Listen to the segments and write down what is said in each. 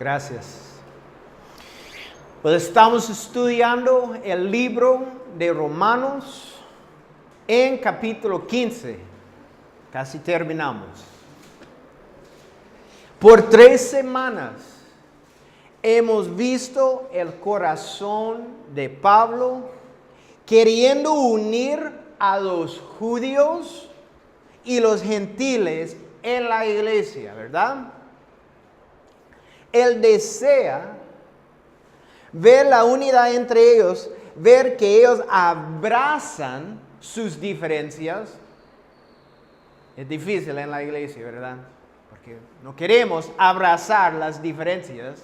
Gracias. Pues estamos estudiando el libro de Romanos en capítulo 15. Casi terminamos. Por 3 semanas hemos visto el corazón de Pablo queriendo unir a los judíos y los gentiles en la iglesia, ¿verdad? Él desea ver la unidad entre ellos, ver que ellos abrazan sus diferencias. Es difícil en la iglesia, ¿verdad? Porque no queremos abrazar las diferencias.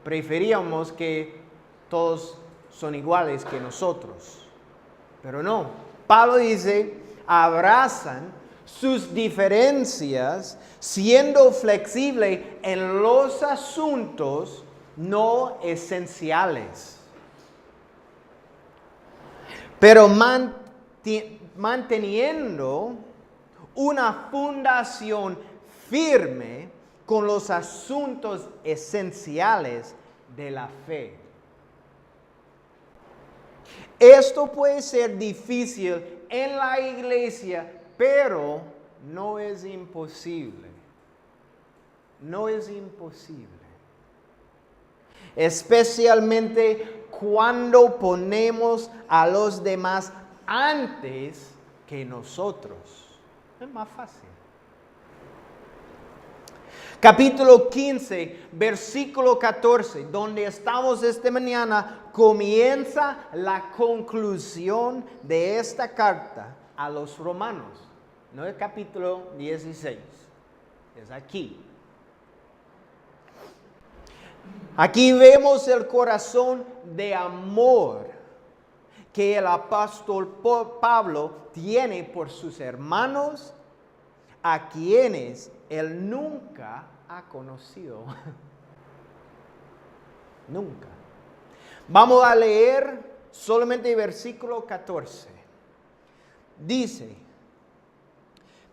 Preferíamos que todos son iguales que nosotros. Pero no. Pablo dice, abrazan sus diferencias, siendo flexible en los asuntos no esenciales, pero manteniendo una fundación firme con los asuntos esenciales de la fe. Esto puede ser difícil en la iglesia, pero no es imposible. No es imposible. Especialmente cuando ponemos a los demás antes que nosotros. Es más fácil. Capítulo 15, versículo 14, donde estamos esta mañana, comienza la conclusión de esta carta a los romanos. No el capítulo 16, es aquí. Aquí vemos el corazón de amor que el apóstol Pablo tiene por sus hermanos, a quienes él nunca ha conocido. Nunca. Vamos a leer solamente el versículo 14. Dice,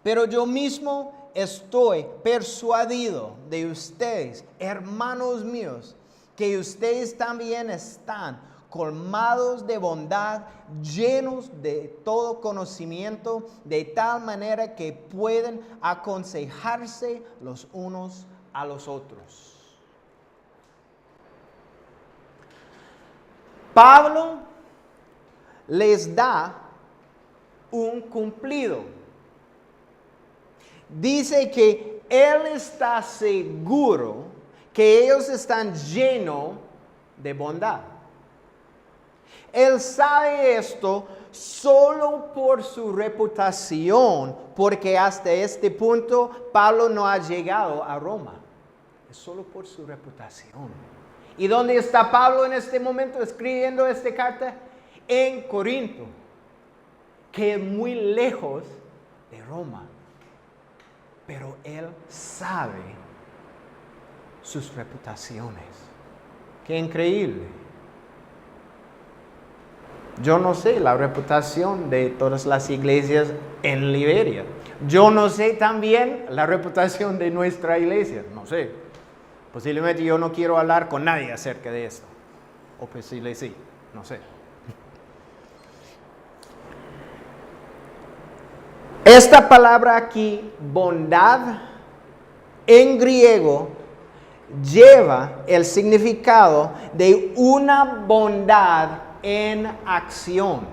pero yo mismo estoy persuadido de ustedes, hermanos míos, que ustedes también están colmados de bondad, llenos de todo conocimiento, de tal manera que pueden aconsejarse los unos a los otros. Pablo les da un cumplido. Dice que él está seguro que ellos están llenos de bondad. Él sabe esto solo por su reputación, porque hasta este punto Pablo no ha llegado a Roma. Es solo por su reputación. ¿Y dónde está Pablo en este momento escribiendo esta carta? En Corinto, que es muy lejos de Roma. Pero él sabe sus reputaciones. ¡Qué increíble! Yo no sé la reputación de todas las iglesias en Liberia. Yo no sé también la reputación de nuestra iglesia. No sé. Posiblemente yo no quiero hablar con nadie acerca de esto. O posiblemente sí. No sé. Esta palabra aquí, bondad, en griego, lleva el significado de una bondad en acción.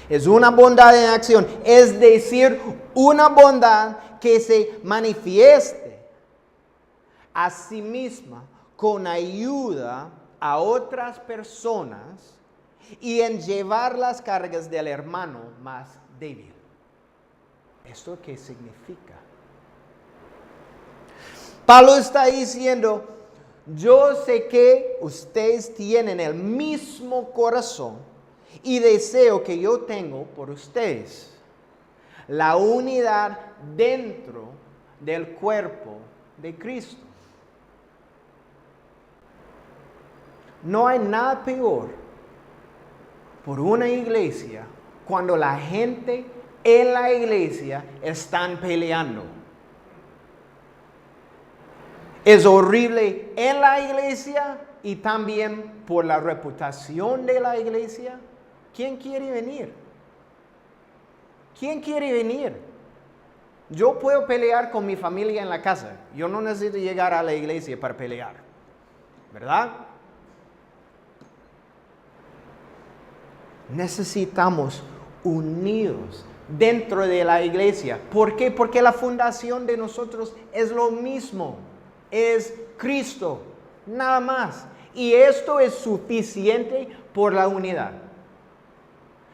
Es una bondad en acción, es decir, una bondad que se manifieste a sí misma con ayuda a otras personas y en llevar las cargas del hermano más débil. ¿Esto qué significa? Pablo está diciendo, yo sé que ustedes tienen el mismo corazón y deseo que yo tengo por ustedes. La unidad dentro del cuerpo de Cristo. No hay nada peor por una iglesia cuando la gente en la iglesia están peleando. Es horrible en la iglesia y también por la reputación de la iglesia. ¿Quién quiere venir? ¿Quién quiere venir? Yo puedo pelear con mi familia en la casa. Yo no necesito llegar a la iglesia para pelear. ¿Verdad? Necesitamos unidos dentro de la iglesia. ¿Por qué? Porque la fundación de nosotros es lo mismo. Es Cristo. Nada más. Y esto es suficiente por la unidad.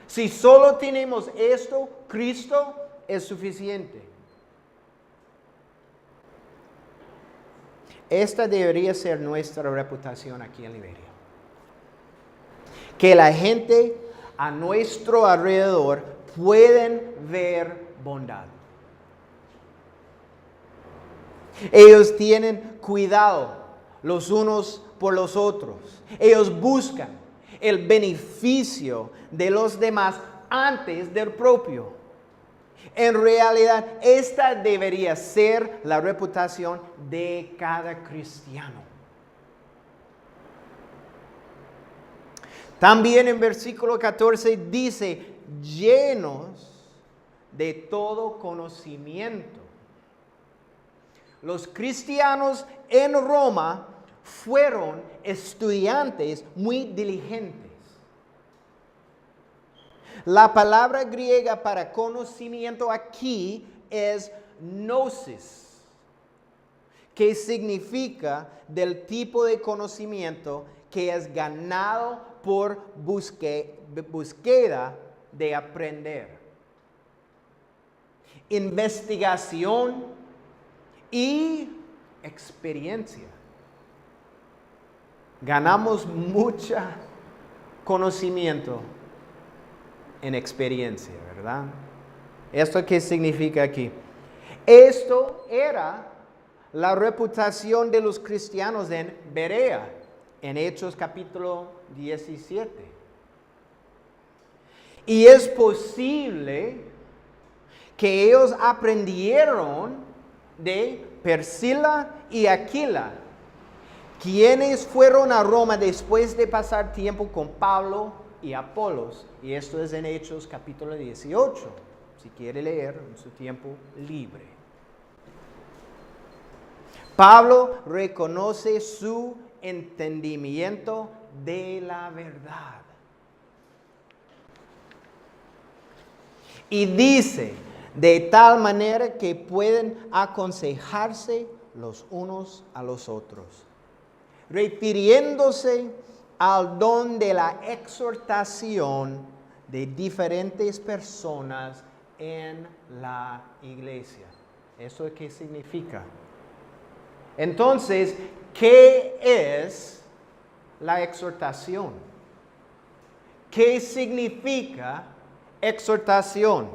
Si solo tenemos esto, Cristo es suficiente. Esta debería ser nuestra reputación aquí en Liberia. Que la gente a nuestro alrededor pueden ver bondad. Ellos tienen cuidado los unos por los otros. Ellos buscan el beneficio de los demás antes del propio. En realidad, esta debería ser la reputación de cada cristiano. También en versículo 14 dice, llenos de todo conocimiento. Los cristianos en Roma fueron estudiantes muy diligentes. La palabra griega para conocimiento aquí es gnosis, que significa del tipo de conocimiento que es ganado por búsqueda de aprender. Investigación y experiencia. Ganamos mucho conocimiento en experiencia, ¿verdad? ¿Esto qué significa aquí? Esto era la reputación de los cristianos en Berea, en Hechos capítulo 17. Y es posible que ellos aprendieron de Priscila y Aquila, quienes fueron a Roma después de pasar tiempo con Pablo y Apolos, y esto es en Hechos capítulo 18, si quiere leer en su tiempo libre. Pablo reconoce su entendimiento de la verdad. Y dice, de tal manera que pueden aconsejarse los unos a los otros, refiriéndose al don de la exhortación de diferentes personas en la iglesia. ¿Eso qué significa? Entonces, ¿qué es la exhortación? ¿Qué significa exhortación?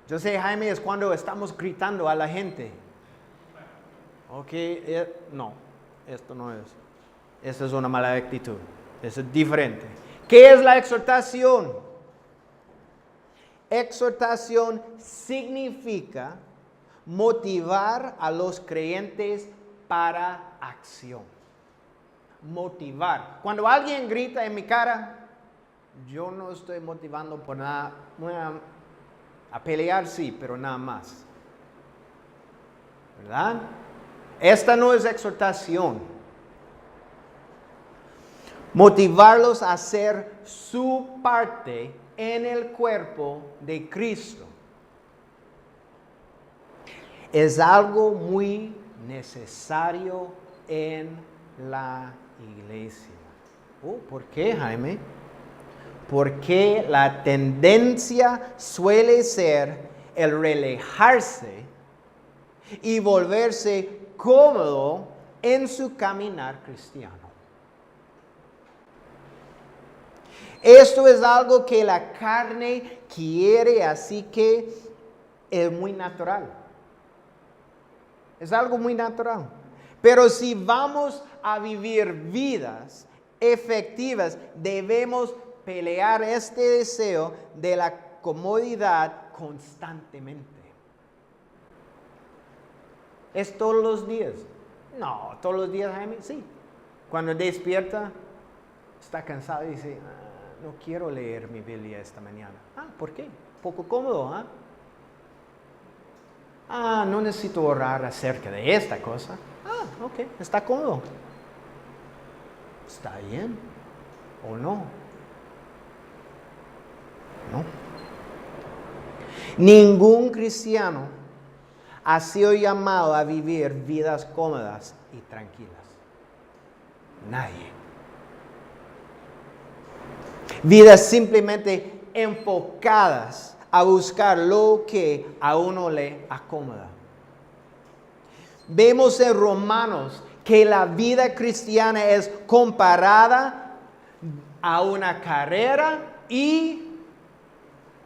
Yo sé, Jaime, es cuando estamos gritando a la gente. Ok, no, esto no es. Esa es una mala actitud. Eso es diferente. ¿Qué es la exhortación? Exhortación significa motivar a los creyentes para acción. Motivar. Cuando alguien grita en mi cara, yo no estoy motivando por nada. A pelear sí, pero nada más. ¿Verdad? Esta no es exhortación. Motivarlos a hacer su parte en el cuerpo de Cristo. Es algo muy necesario en la iglesia. ¿Por qué, Jaime? Porque la tendencia suele ser el relajarse y volverse cómodo en su caminar cristiano. Esto es algo que la carne quiere, así que es muy natural. Es algo muy natural. Pero si vamos a vivir vidas efectivas, debemos pelear este deseo de la comodidad constantemente. Es todos los días. No, todos los días, Jaime, sí. Cuando despierta, está cansado y dice, no quiero leer mi Biblia esta mañana. ¿Por qué? Poco cómodo, no necesito orar acerca de esta cosa. Ok, está cómodo. ¿Está bien o no? No. Ningún cristiano ha sido llamado a vivir vidas cómodas y tranquilas. Nadie. Vidas simplemente enfocadas a buscar lo que a uno le acomoda. Vemos en Romanos que la vida cristiana es comparada a una carrera y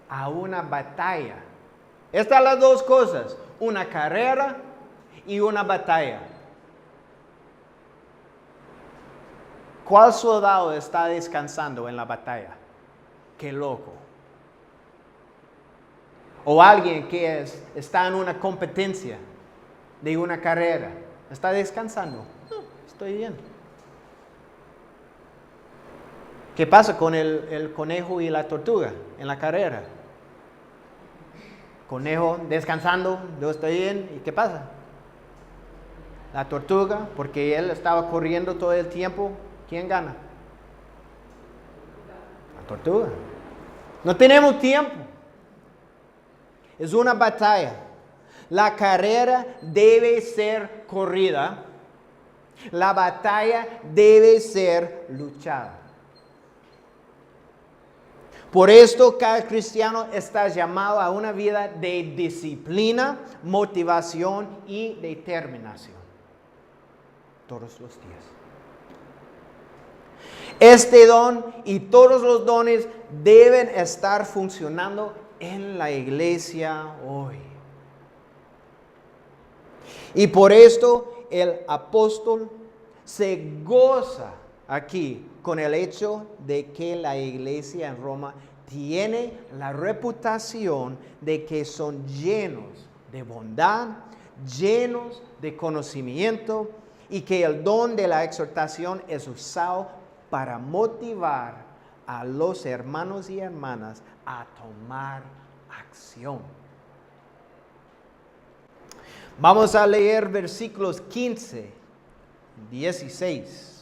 a una batalla. Estas son las dos cosas, una carrera y una batalla. ¿Cuál soldado está descansando en la batalla? ¡Qué loco! O alguien que está en una competencia de una carrera, ¿está descansando? No, estoy bien. ¿Qué pasa con el conejo y la tortuga en la carrera? Conejo descansando, yo estoy bien, ¿y qué pasa? La tortuga, porque él estaba corriendo todo el tiempo, ¿quién gana? La tortuga. No tenemos tiempo. Es una batalla. La carrera debe ser corrida. La batalla debe ser luchada. Por esto cada cristiano está llamado a una vida de disciplina, motivación y determinación. Todos los días. Este don y todos los dones deben estar funcionando en la iglesia hoy. Y por esto el apóstol se goza aquí con el hecho de que la iglesia en Roma tiene la reputación de que son llenos de bondad, llenos de conocimiento y que el don de la exhortación es usado para motivar a los hermanos y hermanas a tomar acción. Vamos a leer versículos 15, 16.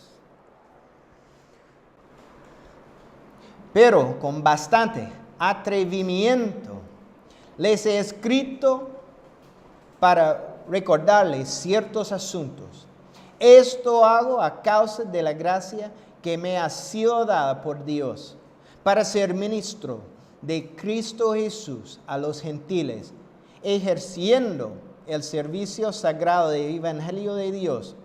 Pero con bastante atrevimiento les he escrito para recordarles ciertos asuntos. Esto hago a causa de la gracia que me ha sido dada por Dios, para ser ministro de Cristo Jesús a los gentiles, ejerciendo el servicio sagrado del Evangelio de Dios.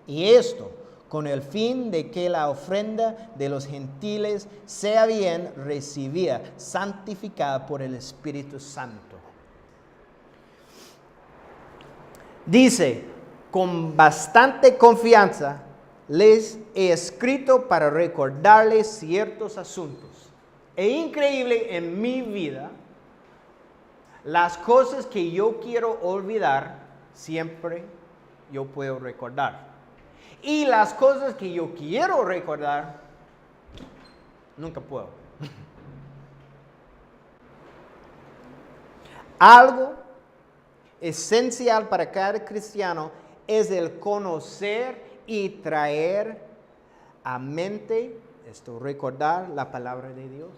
Y esto con el fin de que la ofrenda de los gentiles sea bien recibida, santificada por el Espíritu Santo. Dice, con bastante confianza les he escrito para recordarles ciertos asuntos. Es increíble en mi vida, las cosas que yo quiero olvidar, siempre yo puedo recordar. Y las cosas que yo quiero recordar, nunca puedo. Algo esencial para cada cristiano es el conocer y traer a mente, recordar la palabra de Dios.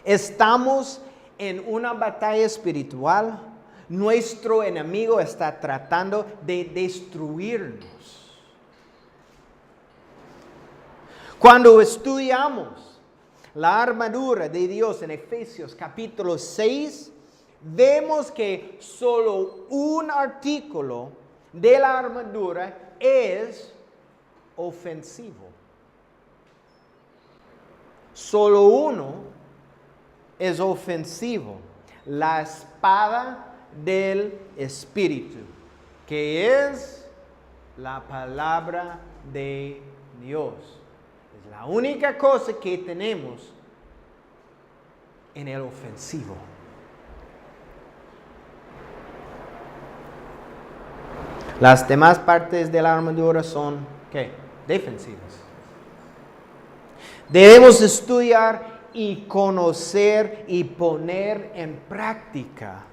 Estamos en una batalla espiritual. Nuestro enemigo está tratando de destruirnos. Cuando estudiamos la armadura de Dios en Efesios capítulo 6, vemos que solo un artículo de la armadura es ofensivo. Solo uno es ofensivo. La espada del Espíritu, que es la palabra de Dios. Es la única cosa que tenemos en el ofensivo. Las demás partes de la armadura son, ¿qué? Defensivas. Debemos estudiar y conocer y poner en práctica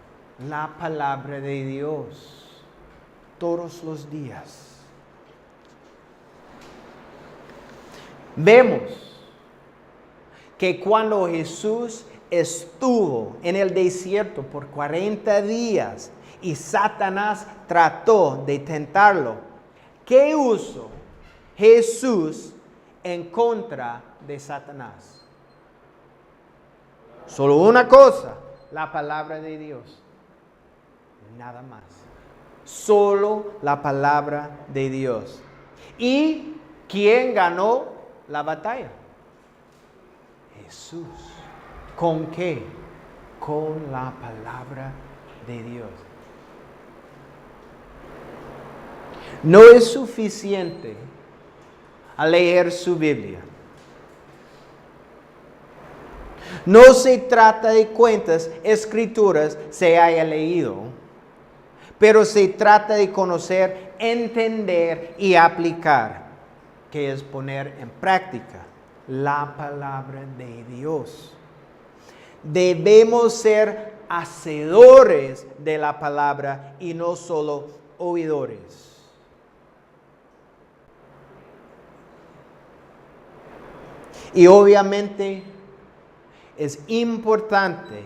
la palabra de Dios todos los días. Vemos que cuando Jesús estuvo en el desierto por 40 días y Satanás trató de tentarlo, ¿qué usó Jesús en contra de Satanás? Solo una cosa, la palabra de Dios. Nada más. Solo la palabra de Dios. ¿Y quién ganó la batalla? Jesús. ¿Con qué? Con la palabra de Dios. No es suficiente a leer su Biblia. No se trata de cuántas escrituras se haya leído, pero se trata de conocer, entender y aplicar, que es poner en práctica la palabra de Dios. Debemos ser hacedores de la palabra y no solo oidores. Y obviamente es importante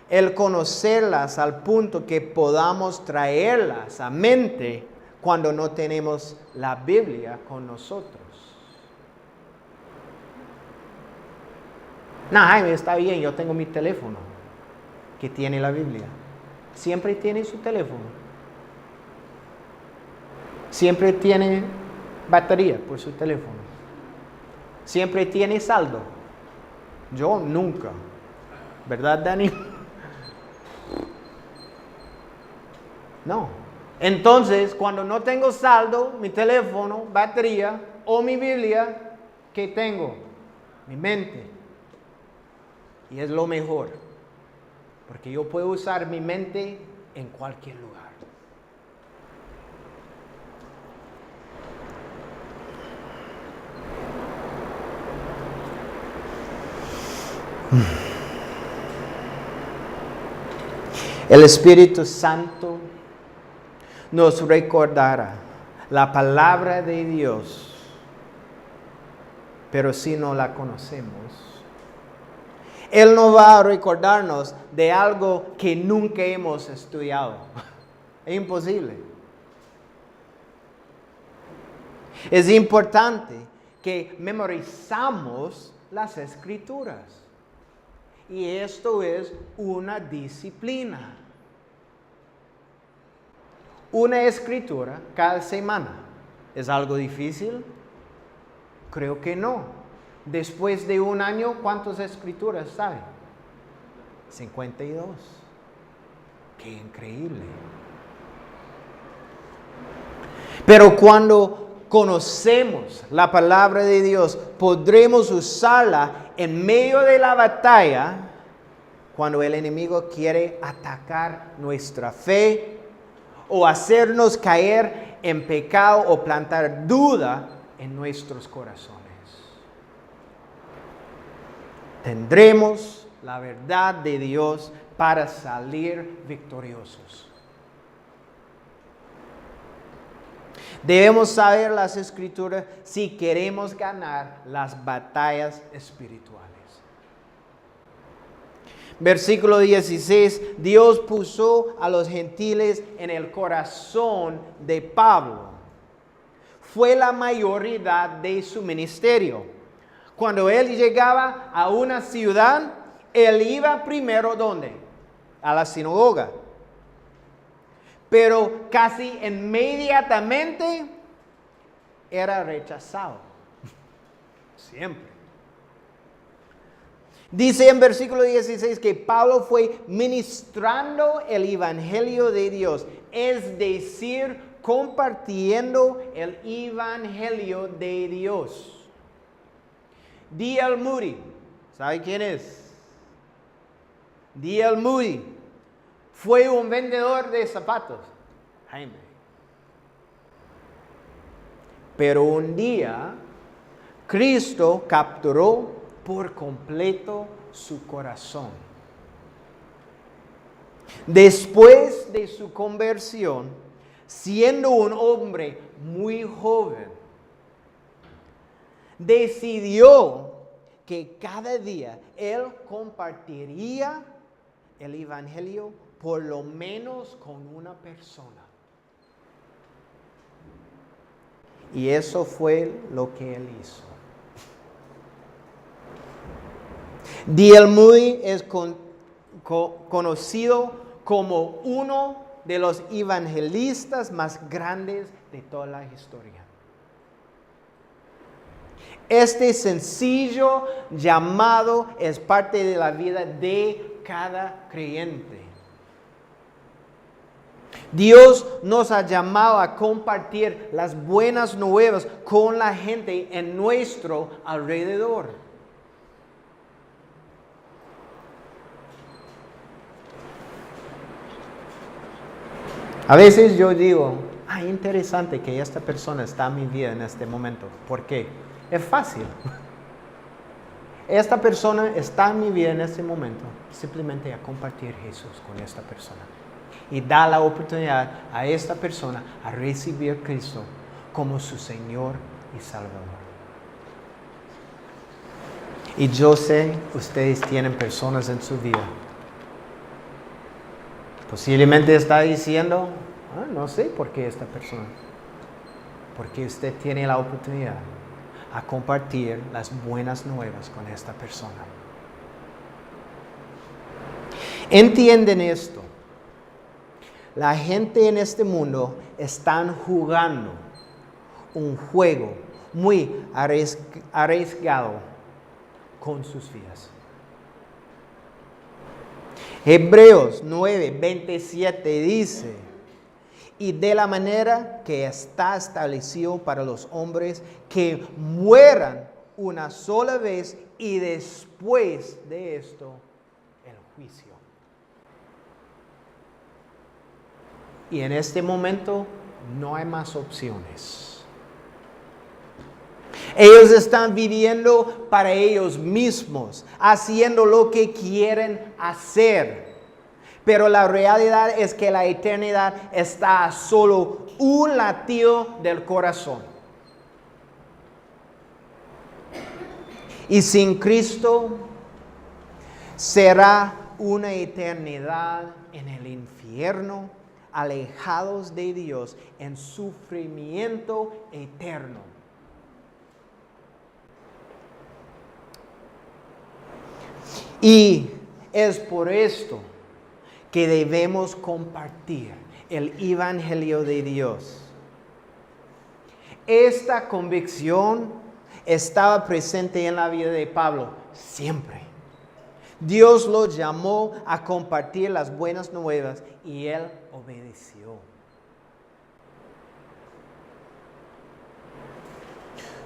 el conocerlas al punto que podamos traerlas a mente cuando no tenemos la Biblia con nosotros. No, Jaime, está bien, yo tengo mi teléfono que tiene la Biblia. Siempre tiene su teléfono. Siempre tiene batería por su teléfono. Siempre tiene saldo. Yo nunca. ¿Verdad, Dani? No. Entonces, cuando no tengo saldo, mi teléfono, batería o mi Biblia, ¿qué tengo? Mi mente. Y es lo mejor. Porque yo puedo usar mi mente en cualquier lugar. El Espíritu Santo nos recordará la palabra de Dios, pero si no la conocemos, Él no va a recordarnos de algo que nunca hemos estudiado. Es imposible. Es importante que memorizamos las Escrituras. Y esto es una disciplina. Una escritura cada semana. ¿Es algo difícil? Creo que no. Después de un año, ¿cuántas escrituras saben? 52. ¡Qué increíble! Pero cuando conocemos la palabra de Dios, podremos usarla en medio de la batalla, cuando el enemigo quiere atacar nuestra fe o hacernos caer en pecado o plantar duda en nuestros corazones. Tendremos la verdad de Dios para salir victoriosos. Debemos saber las Escrituras si queremos ganar las batallas espirituales. Versículo 16, Dios puso a los gentiles en el corazón de Pablo. Fue la mayoría de su ministerio. Cuando él llegaba a una ciudad, él iba primero, ¿dónde? A la sinagoga. Pero casi inmediatamente era rechazado. Siempre. Dice en versículo 16 que Pablo fue ministrando el evangelio de Dios, es decir, compartiendo el evangelio de Dios. D.L. Moody, ¿sabe quién es? D.L. Moody fue un vendedor de zapatos. Jaime. Pero un día, Cristo capturó por completo su corazón. Después de su conversión, siendo un hombre muy joven, decidió que cada día él compartiría el evangelio por lo menos con una persona. Y eso fue lo que él hizo. D.L. Moody es conocido como uno de los evangelistas más grandes de toda la historia. Este sencillo llamado es parte de la vida de cada creyente. Dios nos ha llamado a compartir las buenas nuevas con la gente en nuestro alrededor. A veces yo digo, interesante que esta persona está en mi vida en este momento. ¿Por qué? Es fácil. Esta persona está en mi vida en este momento simplemente a compartir Jesús con esta persona. Y da la oportunidad a esta persona a recibir a Cristo como su Señor y Salvador. Y yo sé, ustedes tienen personas en su vida. Posiblemente está diciendo, no sé por qué esta persona. Porque usted tiene la oportunidad a compartir las buenas nuevas con esta persona. ¿Entienden esto? La gente en este mundo están jugando un juego muy arriesgado con sus vidas. Hebreos 9:27 dice, y de la manera que está establecido para los hombres que mueran una sola vez y después de esto el juicio. Y en este momento no hay más opciones. Ellos están viviendo para ellos mismos, haciendo lo que quieren hacer. Pero la realidad es que la eternidad está a solo un latido del corazón. Y sin Cristo será una eternidad en el infierno, alejados de Dios en sufrimiento eterno. Y es por esto que debemos compartir el evangelio de Dios. Esta convicción estaba presente en la vida de Pablo siempre. Dios lo llamó a compartir las buenas nuevas y él obedeció.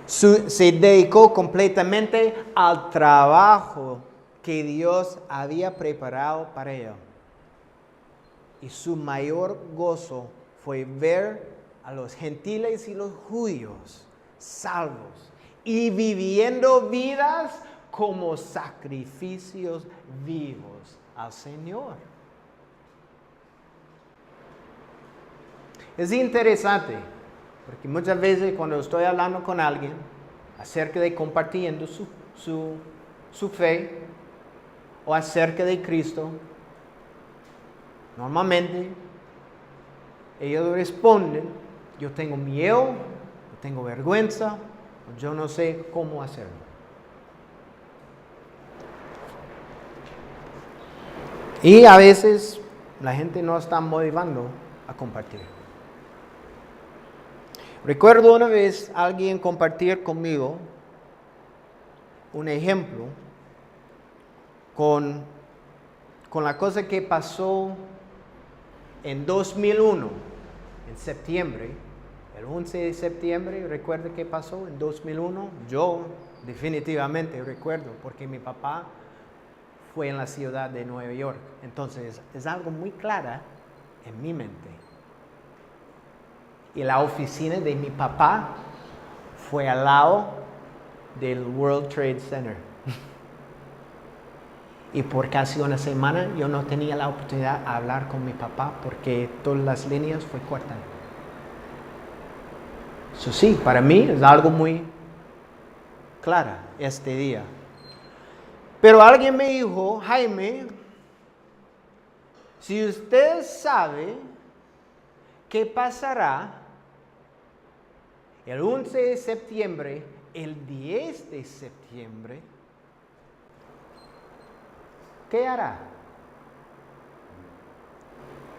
Se dedicó completamente al trabajo que Dios había preparado para él. Y su mayor gozo fue ver a los gentiles y los judíos salvos y viviendo vidas como sacrificios vivos al Señor. Es interesante, porque muchas veces cuando estoy hablando con alguien acerca de compartiendo su fe o acerca de Cristo, normalmente ellos responden, yo tengo miedo, yo tengo vergüenza, yo no sé cómo hacerlo. Y a veces la gente no está motivando a compartir. Recuerdo una vez alguien compartir conmigo un ejemplo con la cosa que pasó en 2001, en septiembre, el 11 de septiembre. ¿Recuerda qué pasó en 2001? Yo definitivamente recuerdo, porque mi papá fue en la ciudad de Nueva York. Entonces, es algo muy claro en mi mente. Y la oficina de mi papá fue al lado del World Trade Center. Y por casi una semana yo no tenía la oportunidad de hablar con mi papá porque todas las líneas fue cortan. Eso sí, para mí es algo muy claro este día. Pero alguien me dijo, Jaime, si usted sabe qué pasará el 11 de septiembre, el 10 de septiembre, ¿qué hará?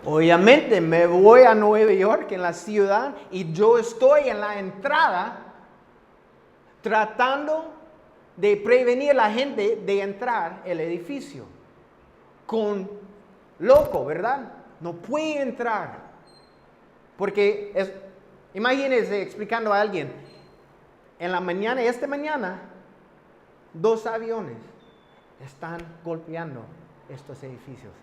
Obviamente me voy a Nueva York, en la ciudad, y yo estoy en la entrada tratando de prevenir a la gente de entrar al edificio. Loco, ¿verdad? No puede entrar. Porque, imagínense explicando a alguien, en la mañana, esta mañana, 2 aviones están golpeando estos edificios.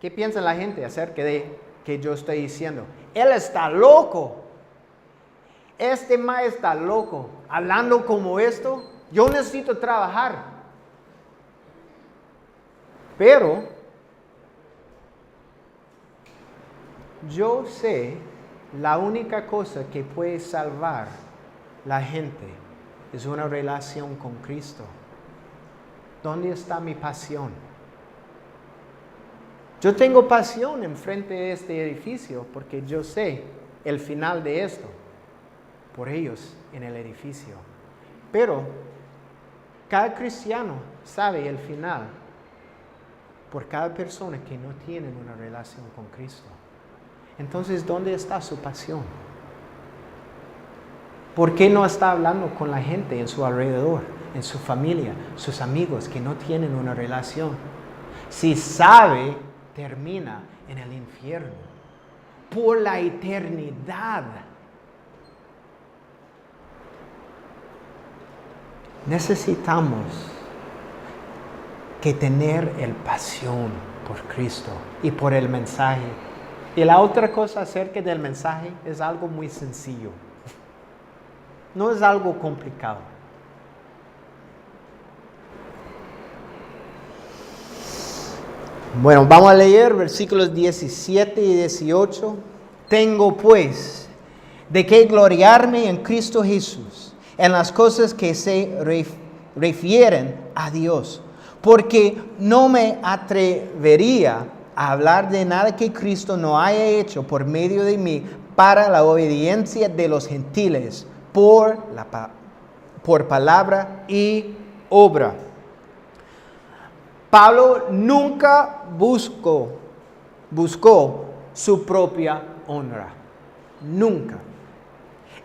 ¿Qué piensa la gente acerca de que yo estoy diciendo? Él está loco. Este ma está loco. Hablando como esto, yo necesito trabajar. Pero yo sé la única cosa que puede salvar la gente es una relación con Cristo. ¿Dónde está mi pasión? Yo tengo pasión enfrente de este edificio porque yo sé el final de esto por ellos en el edificio. Pero cada cristiano sabe el final por cada persona que no tiene una relación con Cristo. Entonces, ¿dónde está su pasión? ¿Por qué no está hablando con la gente en su alrededor, en su familia, sus amigos que no tienen una relación? Si sabe, termina en el infierno por la eternidad. Necesitamos que tener el pasión por Cristo y por el mensaje. Y la otra cosa acerca del mensaje es algo muy sencillo. No es algo complicado. Bueno, vamos a leer versículos 17 y 18. Tengo pues de qué gloriarme en Cristo Jesús, en las cosas que se refieren a Dios, porque no me atrevería a hablar de nada que Cristo no haya hecho por medio de mí para la obediencia de los gentiles, por palabra y obra. Pablo nunca buscó su propia honra. Nunca.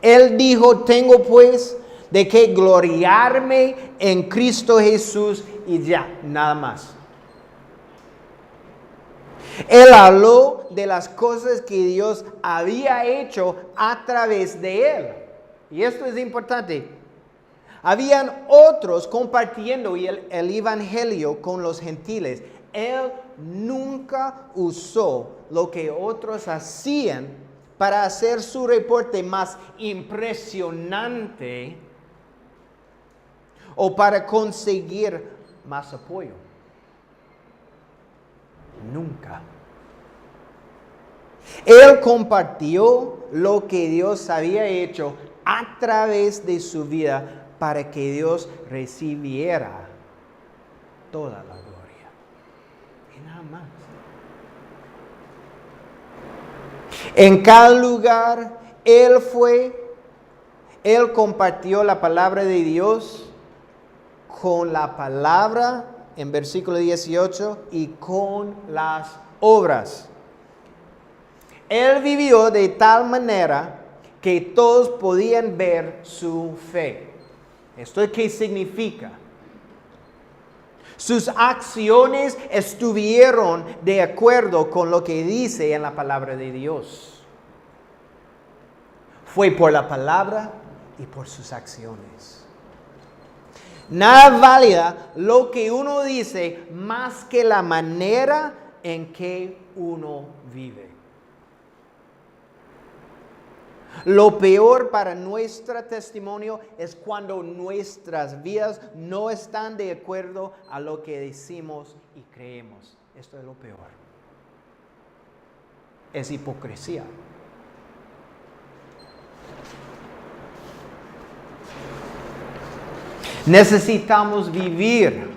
Él dijo, tengo pues de qué gloriarme en Cristo Jesús y ya, nada más. Él habló de las cosas que Dios había hecho a través de él. Y esto es importante. Habían otros compartiendo el evangelio con los gentiles. Él nunca usó lo que otros hacían para hacer su reporte más impresionante o para conseguir más apoyo. Nunca. Él compartió lo que Dios había hecho a través de su vida para que Dios recibiera toda la gloria. Y nada más. En cada lugar, Él compartió la palabra de Dios con la palabra, en versículo 18, y con las obras. Él vivió de tal manera que todos podían ver su fe. ¿Esto qué significa? Sus acciones estuvieron de acuerdo con lo que dice en la palabra de Dios. Fue por la palabra y por sus acciones. Nada válida lo que uno dice más que la manera en que uno vive. Lo peor para nuestro testimonio es cuando nuestras vidas no están de acuerdo a lo que decimos y creemos. Esto es lo peor. Es hipocresía. Necesitamos vivir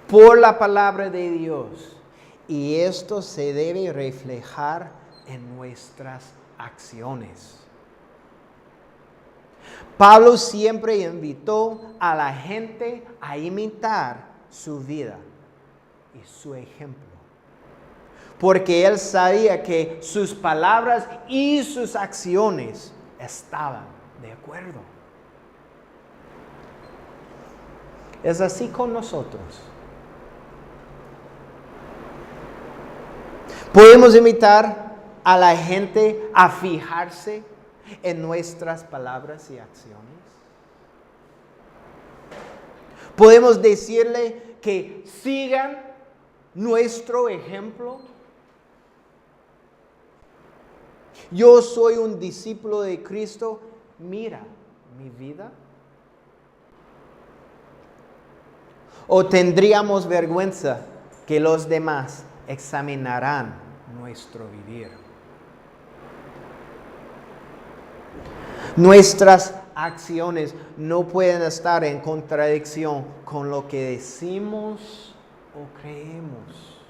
por la palabra de Dios y esto se debe reflejar en nuestras acciones. Pablo siempre invitó a la gente a imitar su vida y su ejemplo, porque él sabía que sus palabras y sus acciones estaban de acuerdo. Es así con nosotros. Podemos invitar a la gente a fijarse en nuestras palabras y acciones. Podemos decirle que sigan nuestro ejemplo. Yo soy un discípulo de Cristo. Mira mi vida. ¿O tendríamos vergüenza que los demás examinarán nuestro vivir? Nuestras acciones no pueden estar en contradicción con lo que decimos o creemos.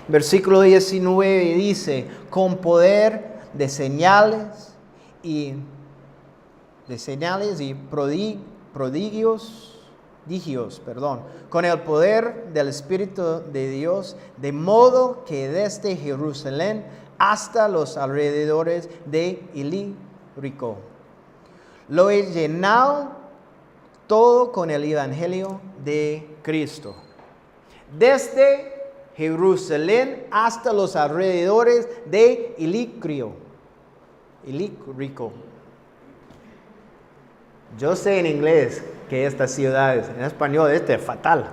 Versículo 19 dice, con poder de señales y prodigios, con el poder del Espíritu de Dios, de modo que desde Jerusalén hasta los alrededores de Ilírico lo he llenado todo con el Evangelio de Cristo. Desde Jerusalén hasta los alrededores de Ilírico. Yo sé en inglés que estas ciudades, en español este es fatal.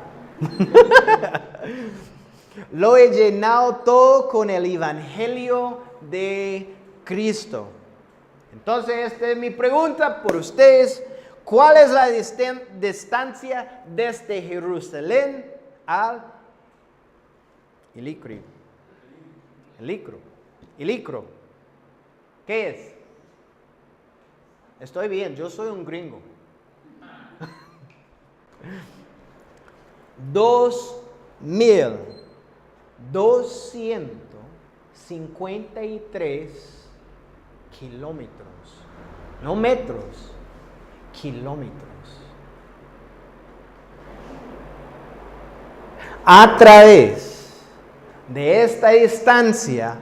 Lo he llenado todo con el Evangelio de Cristo. Entonces, esta es mi pregunta por ustedes. ¿Cuál es la distancia desde Jerusalén al Ilírico? ¿Qué es? Estoy bien, yo soy un gringo. 2,253 kilómetros. No metros, kilómetros. A través de esta distancia,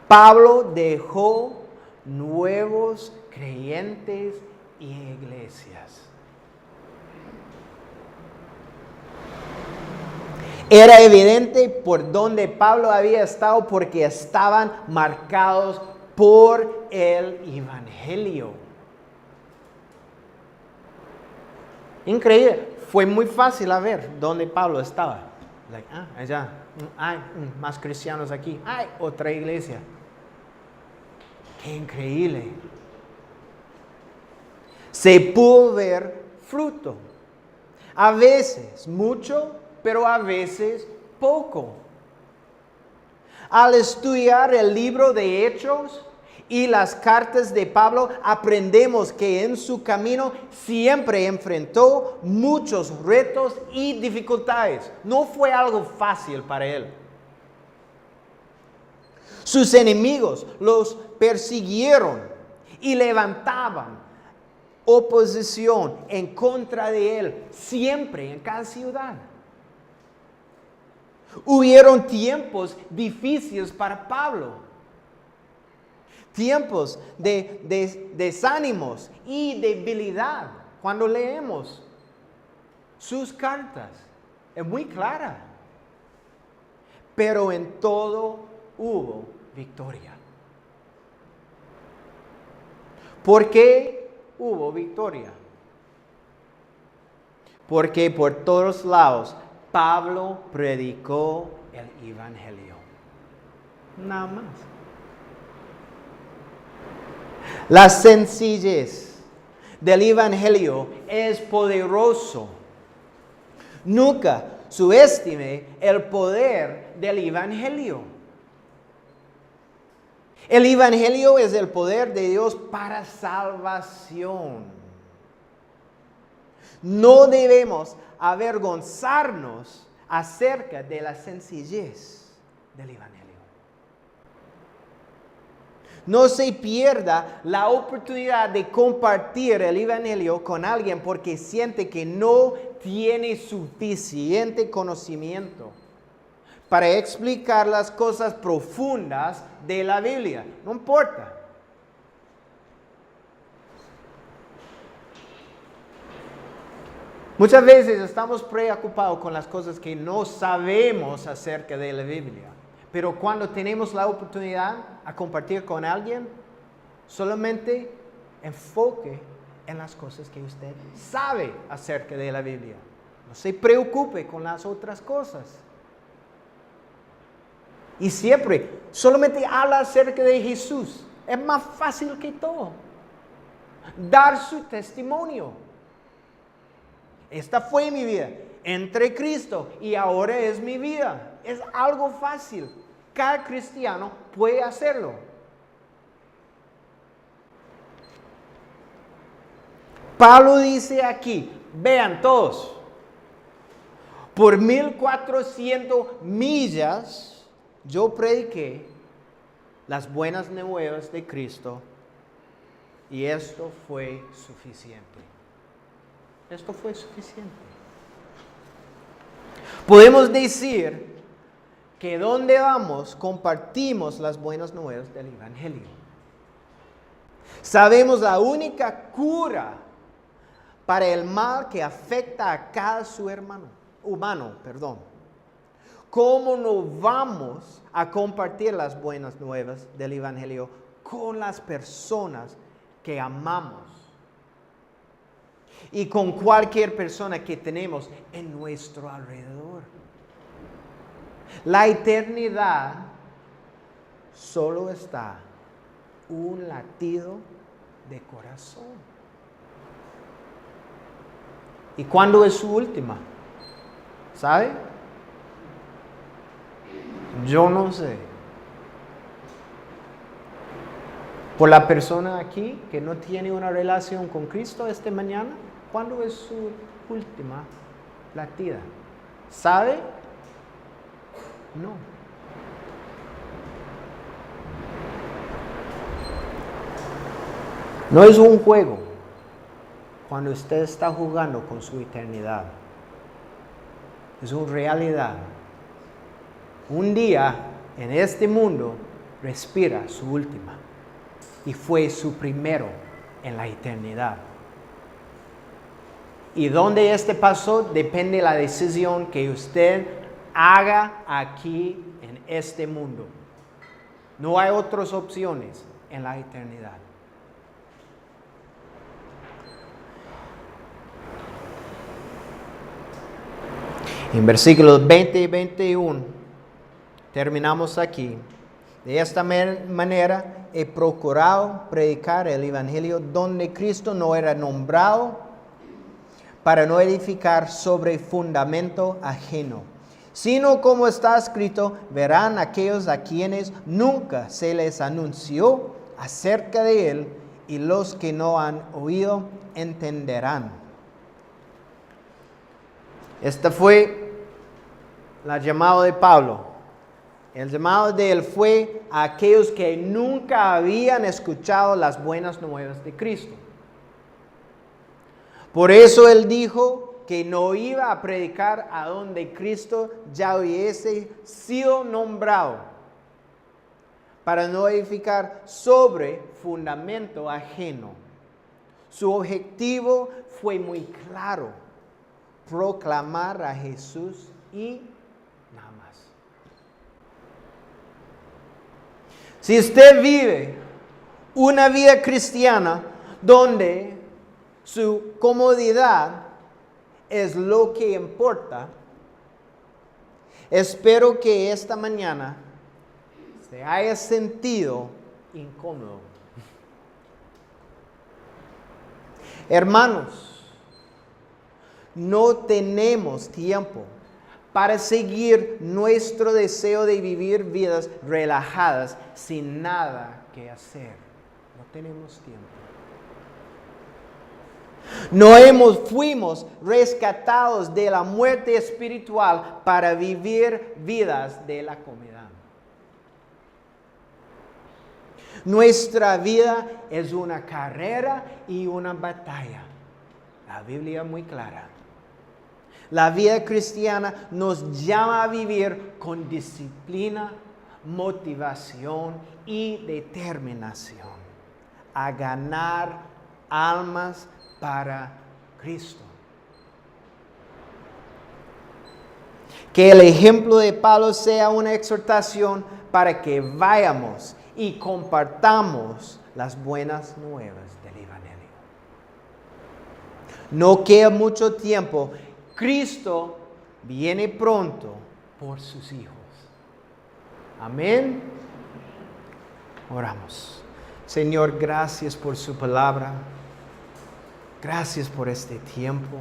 Pablo dejó nuevos creyentes y iglesias. Era evidente por donde Pablo había estado porque estaban marcados por el Evangelio. Increíble. Fue muy fácil a ver dónde Pablo estaba. Allá. Hay más cristianos aquí. Hay otra iglesia. ¡Qué increíble! Se pudo ver fruto. A veces mucho, pero a veces poco. Al estudiar el libro de Hechos y las cartas de Pablo, aprendemos que en su camino siempre enfrentó muchos retos y dificultades. No fue algo fácil para él. Sus enemigos los persiguieron y levantaban oposición en contra de él, siempre en cada ciudad. Hubieron tiempos difíciles para Pablo, tiempos de desánimos y debilidad. Cuando leemos sus cartas, es muy clara, pero en todo hubo victoria. ¿Por qué hubo victoria? Porque por todos lados Pablo predicó el Evangelio. Nada más. La sencillez del Evangelio es poderoso. Nunca subestime el poder del Evangelio. El Evangelio es el poder de Dios para salvación. No debemos avergonzarnos acerca de la sencillez del Evangelio. No se pierda la oportunidad de compartir el Evangelio con alguien porque siente que no tiene suficiente conocimiento para explicar las cosas profundas de la Biblia. No importa. Muchas veces estamos preocupados con las cosas que no sabemos acerca de la Biblia. Pero cuando tenemos la oportunidad a compartir con alguien, solamente enfoque en las cosas que usted sabe acerca de la Biblia. No se preocupe con las otras cosas. Y siempre, solamente habla acerca de Jesús. Es más fácil que todo. Dar su testimonio. Esta fue mi vida. Entre Cristo y ahora es mi vida. Es algo fácil. Cada cristiano puede hacerlo. Pablo dice aquí, vean todos, por 1400 millas yo prediqué las buenas nuevas de Cristo y esto fue suficiente. Esto fue suficiente. Podemos decir que donde vamos compartimos las buenas nuevas del Evangelio. Sabemos la única cura para el mal que afecta a cada ser humano. ¿Cómo no vamos a compartir las buenas nuevas del Evangelio con las personas que amamos? Y con cualquier persona que tenemos en nuestro alrededor. La eternidad solo está un latido de corazón. ¿Y cuándo es su última? ¿Sabe? Yo no sé. Por la persona aquí que no tiene una relación con Cristo esta mañana, ¿cuándo es su última latida? ¿Sabe? No. No es un juego cuando usted está jugando con su eternidad. Es una realidad. Un día en este mundo respira su última y fue su primero en la eternidad. Y donde este pasó depende de la decisión que usted haga aquí en este mundo. No hay otras opciones en la eternidad. En versículos 20 y 21, terminamos aquí. De esta manera he procurado predicar el Evangelio donde Cristo no era nombrado, para no edificar sobre fundamento ajeno, sino como está escrito, verán aquellos a quienes nunca se les anunció acerca de él, y los que no han oído entenderán. Esta fue la llamada de Pablo. El llamado de él fue a aquellos que nunca habían escuchado las buenas nuevas de Cristo. Por eso él dijo que no iba a predicar a donde Cristo ya hubiese sido nombrado, para no edificar sobre fundamento ajeno. Su objetivo fue muy claro: proclamar a Jesús y nada más. Si usted vive una vida cristiana donde su comodidad es lo que importa, espero que esta mañana se haya sentido incómodo. Hermanos, no tenemos tiempo para seguir nuestro deseo de vivir vidas relajadas sin nada que hacer. No tenemos tiempo. Fuimos rescatados de la muerte espiritual para vivir vidas de la comodidad. Nuestra vida es una carrera y una batalla. La Biblia es muy clara. La vida cristiana nos llama a vivir con disciplina, motivación y determinación, a ganar almas para Cristo. Que el ejemplo de Pablo sea una exhortación para que vayamos y compartamos las buenas nuevas del Evangelio. No queda mucho tiempo. Cristo viene pronto por sus hijos. Amén. Oramos. Señor, gracias por su palabra. Gracias por este tiempo.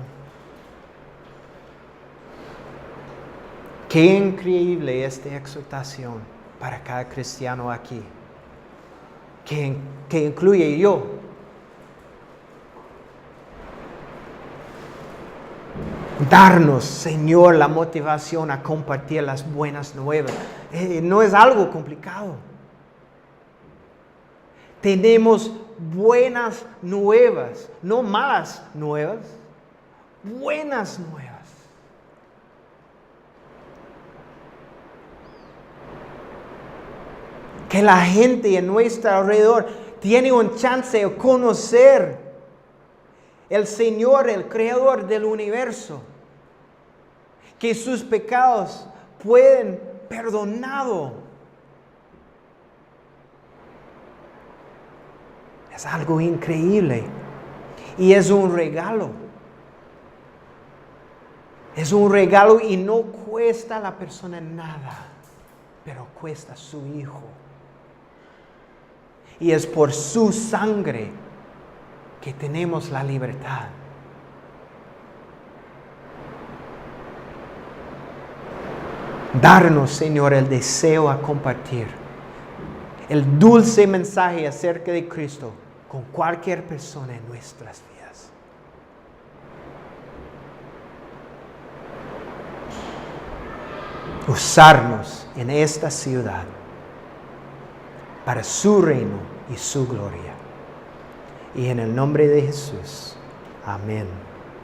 Qué increíble esta exhortación para cada cristiano aquí, que incluye yo. Darnos, Señor, la motivación a compartir las buenas nuevas. No es algo complicado. Tenemos buenas nuevas, no malas nuevas, buenas nuevas. Que la gente en nuestro alrededor tiene un chance de conocer el Señor, el Creador del universo. Que sus pecados pueden perdonados. Es algo increíble. Y es un regalo. Es un regalo y no cuesta a la persona nada, pero cuesta a su hijo. Y es por su sangre que tenemos la libertad. Darnos, Señor, el deseo a compartir el dulce mensaje acerca de Cristo con cualquier persona en nuestras vidas. Usarnos en esta ciudad para su reino y su gloria. Y en el nombre de Jesús. Amén.